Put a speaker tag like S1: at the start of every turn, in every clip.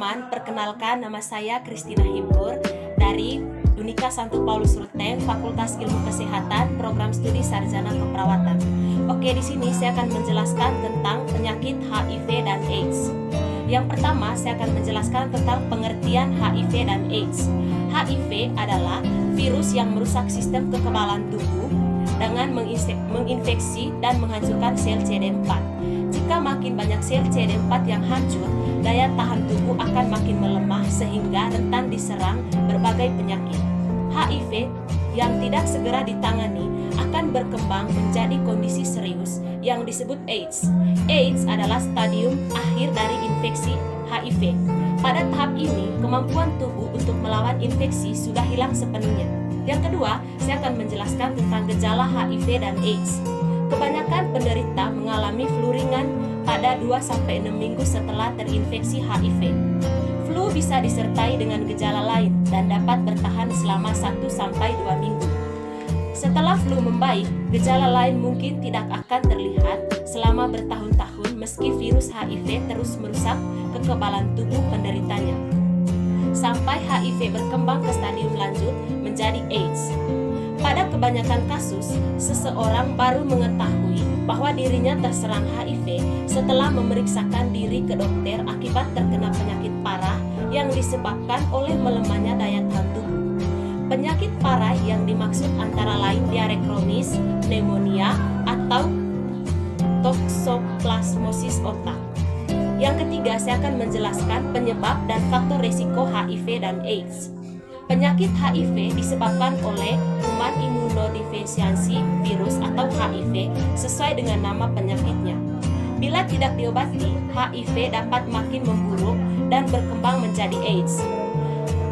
S1: teman-teman, perkenalkan nama saya Christina Himpur dari Unika Santo Paulus Ruteng, Fakultas Ilmu Kesehatan, Program Studi Sarjana Keperawatan. Oke, di sini saya akan menjelaskan tentang penyakit HIV dan AIDS. Yang pertama, saya akan menjelaskan tentang pengertian HIV dan AIDS. HIV adalah virus yang merusak sistem kekebalan tubuh dengan menginfeksi dan menghancurkan sel CD4. Jika makin banyak sel CD4 yang hancur, daya tahan tubuh akan makin melemah sehingga rentan diserang berbagai penyakit. HIV yang tidak segera ditangani akan berkembang menjadi kondisi serius yang disebut AIDS. AIDS adalah stadium akhir dari infeksi HIV. Pada tahap ini, kemampuan tubuh untuk melawan infeksi sudah hilang sepenuhnya. Yang kedua, saya akan menjelaskan tentang gejala HIV dan AIDS. Kebanyakan penderita mengalami flu ringan pada 2-6 minggu setelah terinfeksi HIV. Flu bisa disertai dengan gejala lain dan dapat bertahan selama 1-2 minggu. Setelah flu membaik, gejala lain mungkin tidak akan terlihat selama bertahun-tahun meski virus HIV terus merusak kekebalan tubuh penderitanya. Sampai HIV berkembang ke stadium lanjut menjadi AIDS. Pada kebanyakan kasus, seseorang baru mengetahui bahwa dirinya terserang HIV setelah memeriksakan diri ke dokter akibat terkena penyakit parah yang disebabkan oleh melemahnya daya tahan tubuh. Penyakit parah yang dimaksud antara lain diare kronis, pneumonia, atau toksoplasmosis otak. Yang ketiga, saya akan menjelaskan penyebab dan faktor risiko HIV dan AIDS. Penyakit HIV disebabkan oleh kuman imunodefisiensi virus atau HIV sesuai dengan nama penyakitnya. Bila tidak diobati, HIV dapat makin memburuk dan berkembang menjadi AIDS.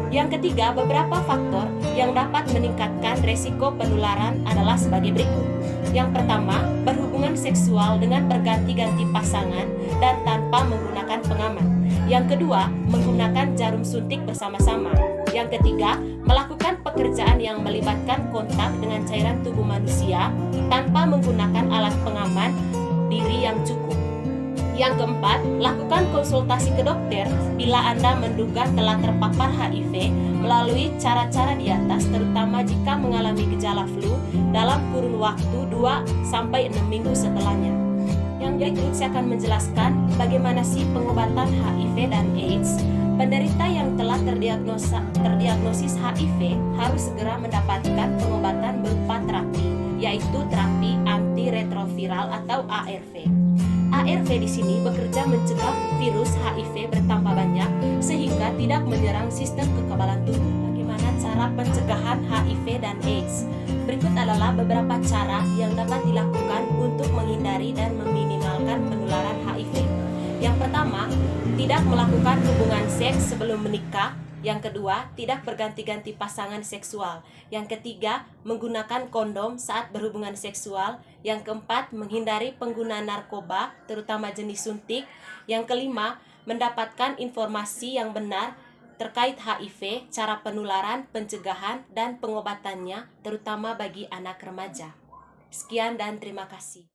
S1: Yang ketiga, beberapa faktor yang dapat meningkatkan risiko penularan adalah sebagai berikut. Yang pertama, berhubungan seksual dengan berganti-ganti pasangan dan tanpa menggunakan pengaman. Yang kedua, menggunakan jarum suntik bersama-sama. Yang ketiga, melakukan pekerjaan yang melibatkan kontak dengan cairan tubuh manusia tanpa menggunakan alat pengaman diri yang cukup. Yang keempat, lakukan konsultasi ke dokter bila Anda menduga telah terpapar HIV melalui cara-cara di atas, terutama jika mengalami gejala flu dalam kurun waktu 2-6 minggu setelahnya. Yang berikut saya akan menjelaskan bagaimana sih pengobatan HIV dan AIDS. Penderita yang telah terdiagnosis HIV harus segera mendapatkan pengobatan berupa terapi, yaitu terapi antiretroviral atau ARV. ARV di sini bekerja mencegah virus HIV bertambah banyak sehingga tidak menyerang sistem kekebalan tubuh. Bagaimana cara pencegahan HIV dan AIDS? Berikut adalah beberapa cara yang dapat dilakukan untuk menghindari dan meminimalkan penularan HIV. Yang pertama, tidak melakukan hubungan seks sebelum menikah. Yang kedua, tidak berganti-ganti pasangan seksual. Yang ketiga, menggunakan kondom saat berhubungan seksual. Yang keempat, menghindari penggunaan narkoba, terutama jenis suntik. Yang kelima, mendapatkan informasi yang benar terkait HIV, cara penularan, pencegahan, dan pengobatannya, terutama bagi anak remaja. Sekian dan terima kasih.